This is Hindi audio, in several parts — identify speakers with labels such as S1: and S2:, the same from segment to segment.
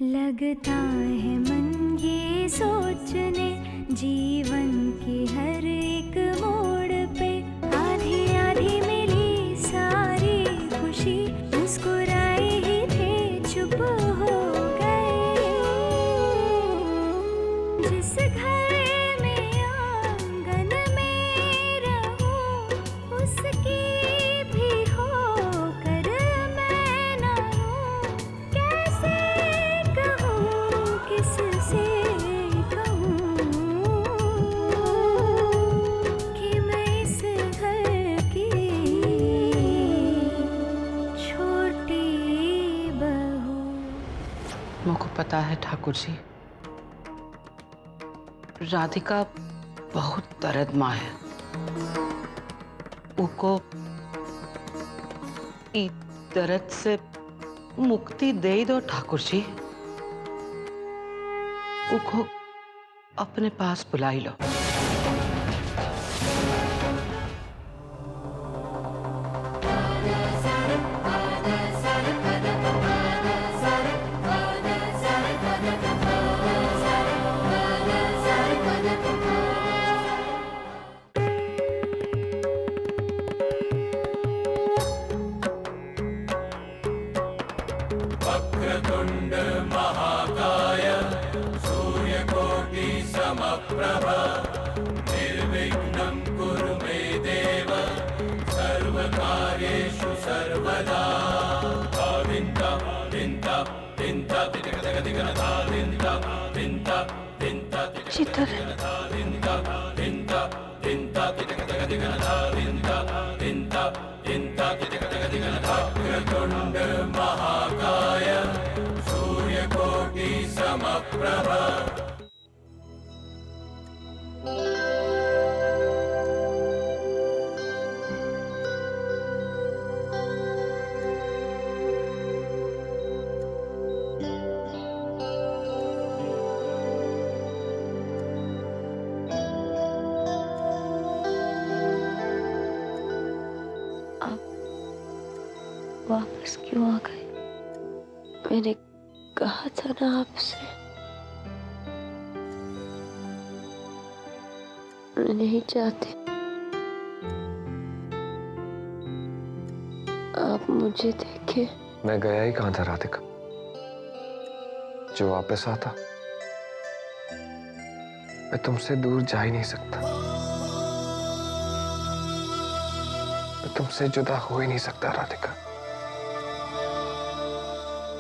S1: लगता है मन ये सोचने जीवन के हर एक मोड़ पे आधी आधी मिली सारी खुशी मुस्कुराए ही थे चुप हो गए। जिस घर में आंगन में रहूं उसकी भी होकर मैं ना हूं। कैसे कहूं किससे कहूं कि मैं इस घर की छोटी बहू।
S2: मुझको पता है ठाकुर जी, राधिका बहुत दर्दमा है। उको ई दर्द से मुक्ति दे दो ठाकुर जी। उको अपने पास बुलाई लो।
S3: वक्रतुंड महाकाय सूर्यकोटि समप्रभ निर्विघ्नं कुरु मे देव सर्वकार्येषु सर्वदा। धाविन्त विन्त विन्त तिटकटकटिकनधा विन्त विन्त विन्त तिटकटकटिकनधा विन्त विन्त विन्त तिटकटकटिकनधा विन्त विन्त विन्त तिटकटकटिकनधा। वक्रतुंड महाकाय सूर्यकोटि समप्रभ।
S4: वापस क्यों आ गए? मैंने कहा था ना आपसे, मैं नहीं चाहती आप मुझे देखें।
S5: मैं गया ही कहां था राधिका, जो वापस आता। मैं तुमसे दूर जा ही नहीं सकता, मैं तुमसे जुदा हो ही नहीं सकता राधिका।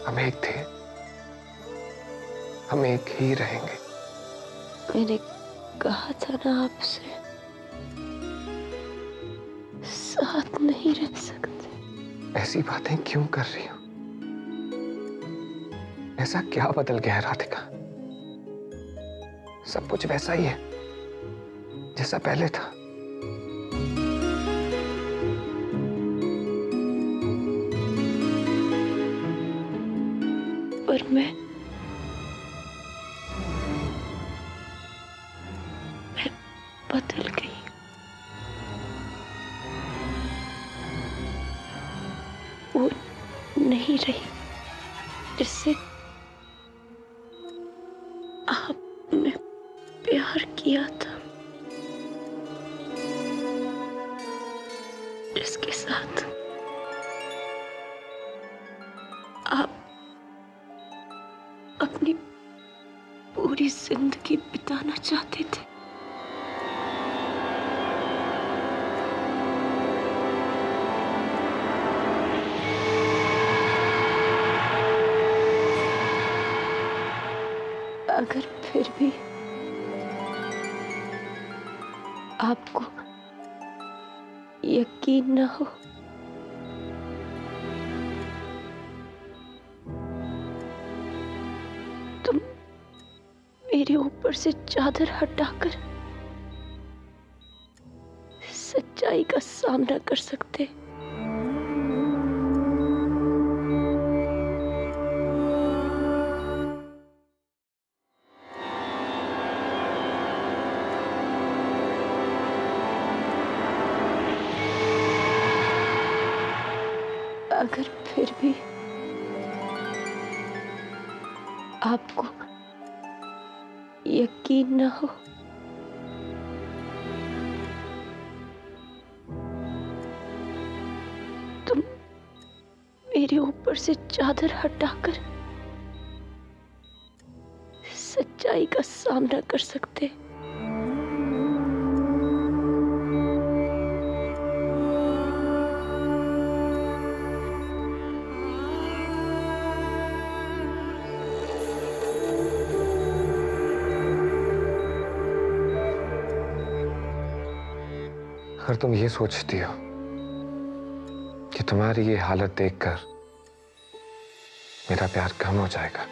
S5: हम एक थे, हम एक ही रहेंगे।
S4: मैंने कहा था ना आपसे, साथ नहीं रह सकते।
S5: ऐसी बातें क्यों कर रही हो? ऐसा क्या बदल गया है राधिका? सब कुछ वैसा ही है जैसा पहले था।
S4: पर मैं बदल गई। वो नहीं रही जिससे आपने प्यार किया था, जिसके साथ आप अपनी पूरी जिंदगी बिताना चाहते थे। अगर फिर भी आपको यकीन न हो तो मेरे ऊपर से चादर हटाकर सच्चाई का सामना कर सकते। अगर फिर भी आपको यकीन न हो। तुम मेरे ऊपर से चादर हटाकर सच्चाई का सामना कर सकते।
S5: अगर तुम ये सोचती हो कि तुम्हारी ये हालत देखकर मेरा प्यार कम हो जाएगा,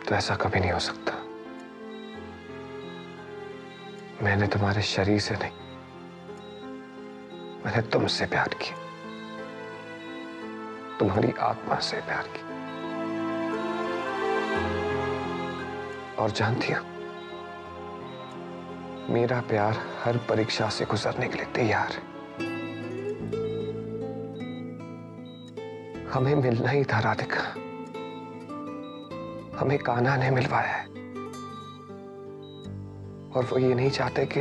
S5: तो ऐसा कभी नहीं हो सकता। मैंने तुम्हारे शरीर से नहीं, मैंने तुमसे प्यार किया, तुम्हारी आत्मा से प्यार किया। और जानती हो, मेरा प्यार हर परीक्षा से गुजरने के लिए तैयार है। हमें मिलना ही था राधिका, हमें कान्हा ने मिलवाया है, और वो ये नहीं चाहते कि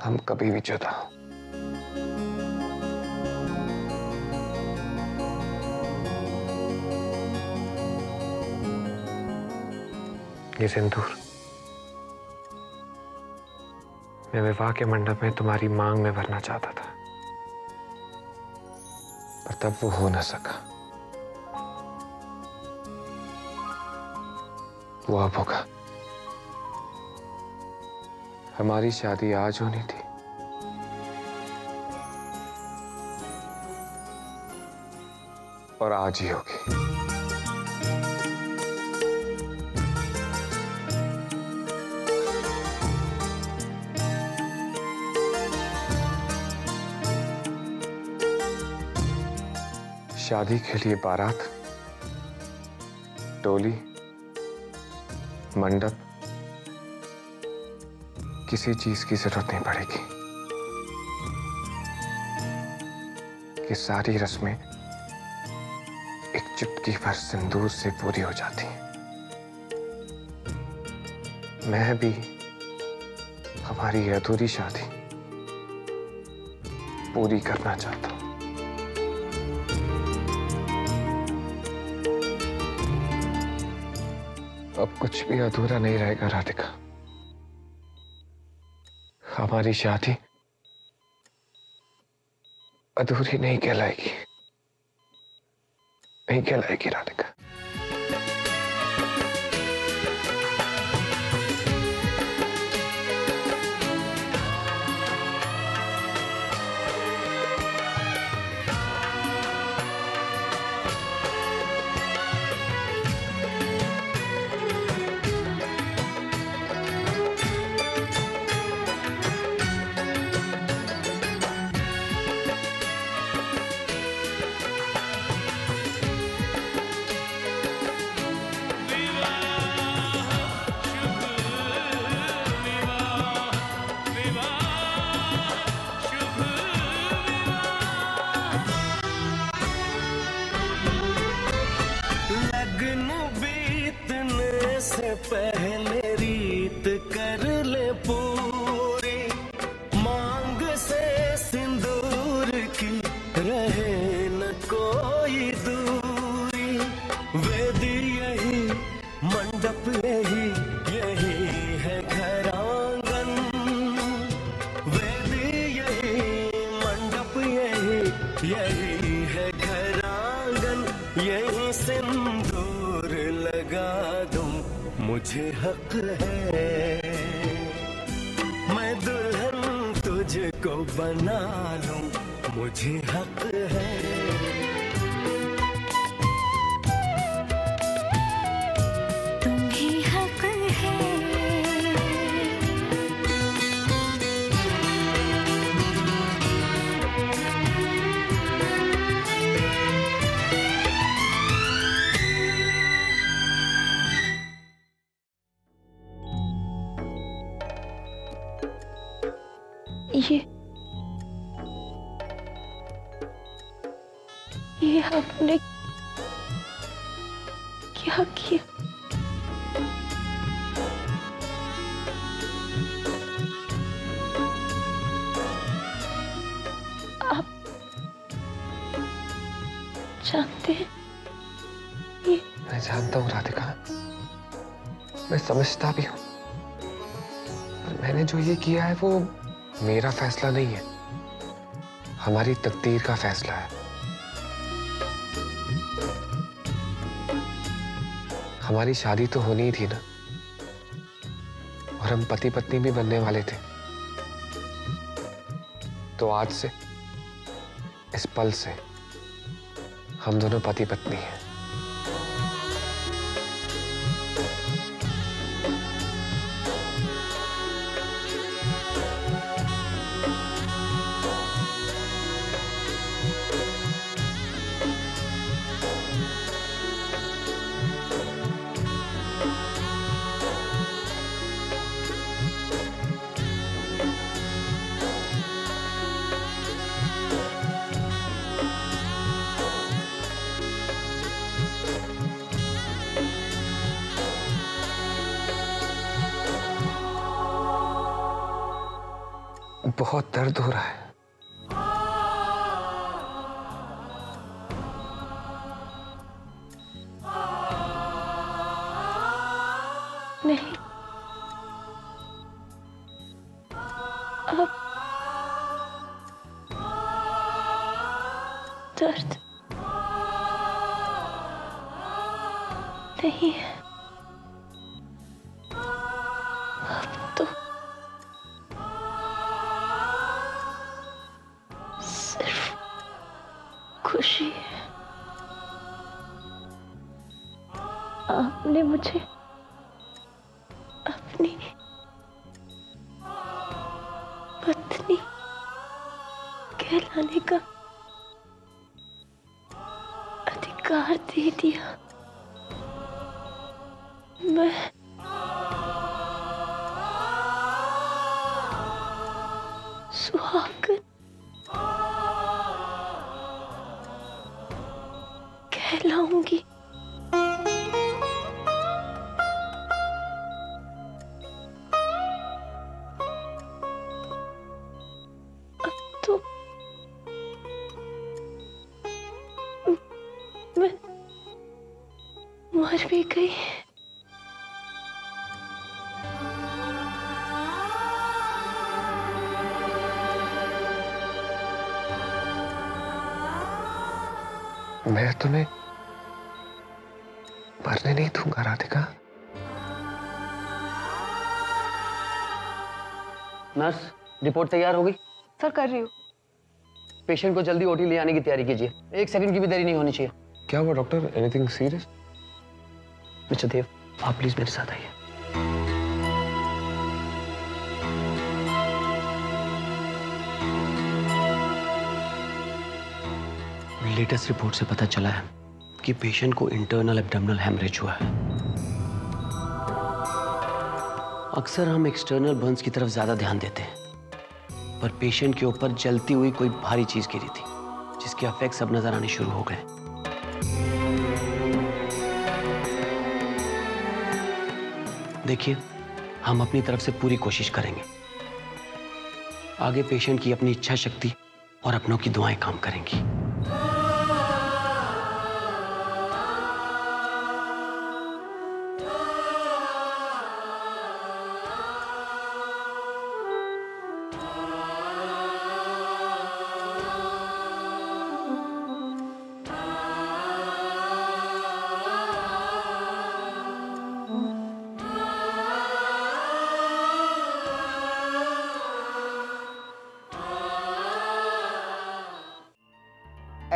S5: हम कभी भी जुदा हों। ये सिंदूर मैं विवाह के मंडप में तुम्हारी मांग में भरना चाहता था, पर तब वो हो न सका। वो अब होगा। हमारी शादी आज होनी थी, और आज ही होगी। शादी के लिए बारात, टोली, मंडप, किसी चीज की जरूरत नहीं पड़ेगी। ये सारी रस्में एक चुटकी भर सिंदूर से पूरी हो जाती हैं। मैं भी हमारी अधूरी शादी पूरी करना चाहता हूं। अब कुछ भी अधूरा नहीं रहेगा राधिका। हमारी शादी अधूरी नहीं कहलाएगी, नहीं कहलाएगी राधिका।
S6: पहले रीत कर ले पूरी, मांग से सिंदूर की रहे न कोई दूरी। वेद यही, मंडप यही, यही है घर आंगन। वेद यही, मंडप यही, यही है घर आंगन। यही सिंदूर लगा दूं, मुझे हक है। मैं दुल्हन तुझको बना लूं, मुझे हक है।
S1: तुम्हें हक है।
S4: ये हमने क्या किया? आप जानते हैं ये?
S5: मैं जानता हूँ राधिका, मैं समझता भी हूँ, पर मैंने जो ये किया है वो मेरा फैसला नहीं है, हमारी तकदीर का फैसला है। हमारी शादी तो होनी ही थी ना, और हम पति पत्नी भी बनने वाले थे। तो आज से, इस पल से हम दोनों पति पत्नी हैं। बहुत दर्द हो रहा है।
S4: नहीं, अब दर्द नहीं है। अब तो सिर्फ खुशी है। आपने मुझे अपनी पत्नी कहलाने का अधिकार दे दिया। मैं सुहागन कहलाऊंगी। तो मैं मर भी गई।
S5: मैं तुम्हें मरने नहीं दूंगा राधिका।
S7: नर्स, रिपोर्ट तैयार हो गई?
S2: सर कर रही हूँ।
S7: पेशेंट को जल्दी ओटी ले आने की तैयारी कीजिए, 1 सेकंड की भी देरी नहीं होनी चाहिए।
S5: क्या हुआ डॉक्टर? Anything serious?
S7: मिस्टर देव, आप प्लीज मेरे साथ आइए। लेटेस्ट रिपोर्ट से पता चला है कि पेशेंट को इंटरनल एब्डोमिनल हेमरेज हुआ है। अक्सर हम एक्सटर्नल बर्न्स की तरफ ज्यादा ध्यान देते हैं, पर पेशेंट के ऊपर जलती हुई कोई भारी चीज गिरी थी, जिसके इफेक्ट्स अब नजर आने शुरू हो गए। देखिए, हम अपनी तरफ से पूरी कोशिश करेंगे। आगे पेशेंट की अपनी इच्छा शक्ति और अपनों की दुआएं काम करेंगी।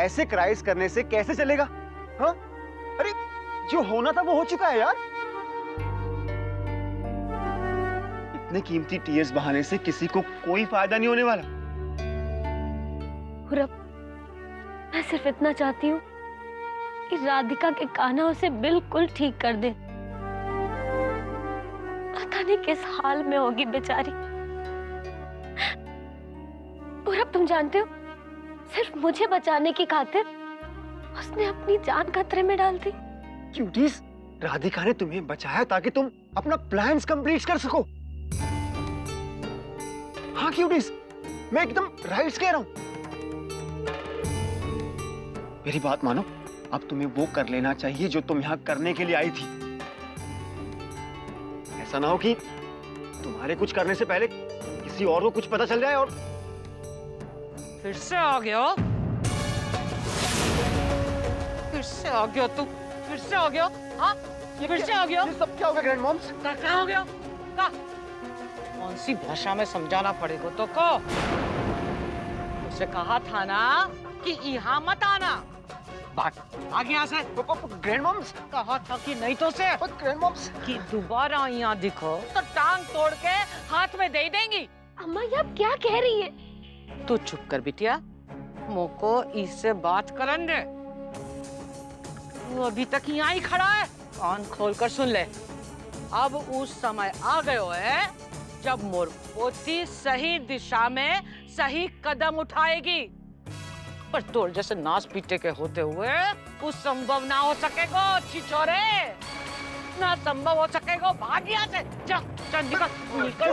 S8: ऐसे क्राइस करने से कैसे चलेगा? हाँ? अरे जो होना था वो हो चुका है यार। इतने कीमती टीयर्स बहाने से किसी को कोई फायदा नहीं होने वाला।
S4: पूरब, मैं सिर्फ इतना चाहती हूँ कि राधिका के कान्हा उसे बिल्कुल ठीक कर दे। पता नहीं किस हाल में होगी बेचारी। पूरब, तुम जानते हो, सिर्फ मुझे बचाने की खातिर उसने अपनी जान खतरे में डाल दी।
S8: क्यूटीज, राधिका ने तुम्हें बचाया ताकि तुम अपना प्लान्स कंप्लीट कर सको। हाँ क्यूटीज, मैं एकदम राइट्स कह रहा हूं। मेरी बात मानो, अब तुम्हें वो कर लेना चाहिए जो तुम यहां करने के लिए आई थी। ऐसा ना हो कि तुम्हारे कुछ करने से पहले किसी और को कुछ पता चल जाए और
S9: फिर से आ गया, फिर से आ गया तू, फिर से आ गया। हाँ, फिर से आ गया।
S8: ये सब क्या हो गया ग्रैंड मॉम्स?
S9: क्या हो गया? क्या? कौन सी भाषा में समझाना पड़ेगा तो को? उसे कहा था ना कि यहाँ मत आना। भाग, भाग यहाँ से।
S8: ग्रैंड मॉम्स,
S9: कहा था कि नहीं तो से
S8: ग्रैंड मॉम्स
S9: कि दोबारा यहाँ दिखो तो टांग तोड़ के हाथ में दे देंगी।
S4: अम्मा ये आप क्या कह रही है?
S9: तू चुप कर बिटिया, मोको इससे बात करन दे। वो अभी तक यहाँ ही खड़ा है, कान खोल कर सुन ले। अब उस समय आ गयो है जब मोर पोती सही दिशा में सही कदम उठाएगी। पर तोड़ जैसे नाच पीटे के होते हुए कुछ संभव ना हो सकेगा अच्छी छोरे, ना संभव हो सकेगा। भाग यहाँ से, चल चल निकल निकल।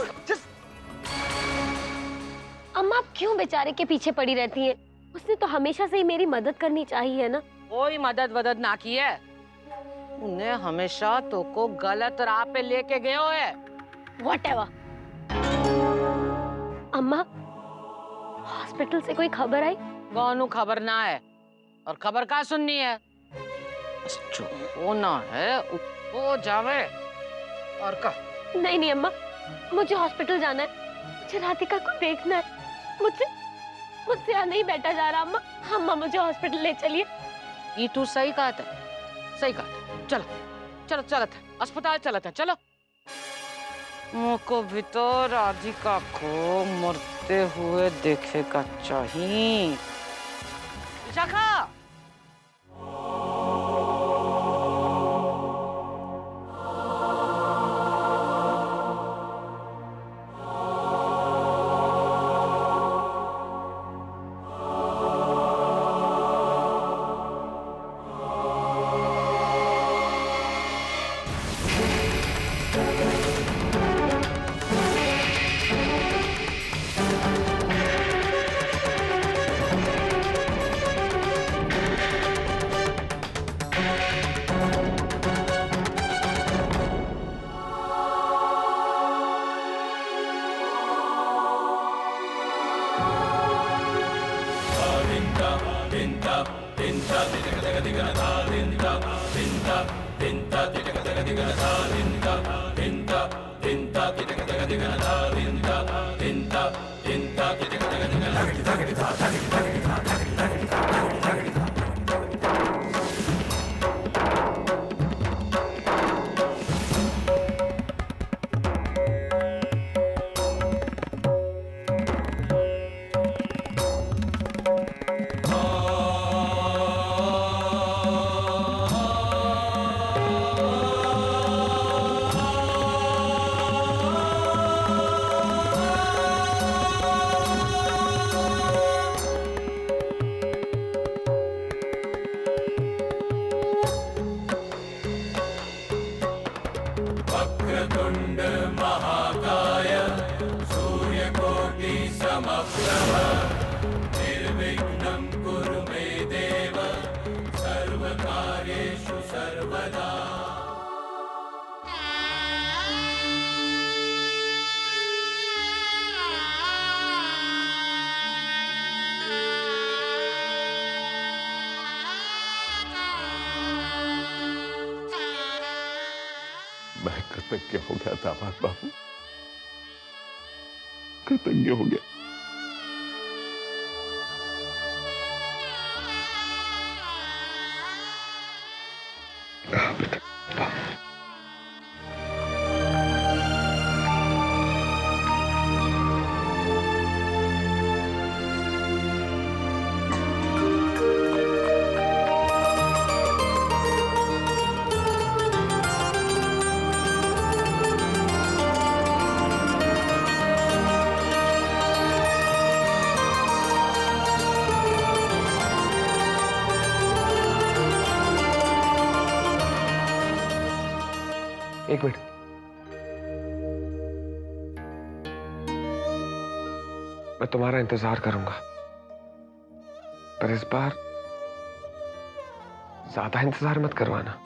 S4: अम्मा आप क्यों बेचारे के पीछे पड़ी रहती हैं? उसने तो हमेशा से ही मेरी मदद करनी चाहिए ना।
S9: कोई मदद वदद ना की है, उन्हें हमेशा तो को गलत राह पे लेके गयो है।
S4: Whatever। अम्मा हॉस्पिटल से कोई खबर आई?
S9: गानू खबर ना है, और खबर का सुननी है? बस जो होना है वो जावे और का।
S4: नहीं नहीं अम्मा, मुझे हॉस्पिटल जाना है, मुझे राधिका को देखना है। मुझसे यहाँ नहीं बैठा जा रहा अम्मा। अम्मा मुझे हॉस्पिटल ले चलिए।
S9: ये तू सही कहा था, सही कहा था। चलो चलो चलत है, अस्पताल चलत है, चलो। मुझको भी तो राधिका को मरते हुए देखेगा चाहिए। विशाखा,
S3: वक्रतुंड महाकाय सूर्यकोटि समप्रभ निर्विघ्नं कुरु मे देव सर्वकार्येषु सर्वदा।
S10: मैं कृतज्ञ हो गया दामाद बाबू, कृतज्ञ हो गया।
S5: एक मिनट। मैं तुम्हारा इंतजार करूंगा, पर इस बार ज्यादा इंतजार मत करवाना।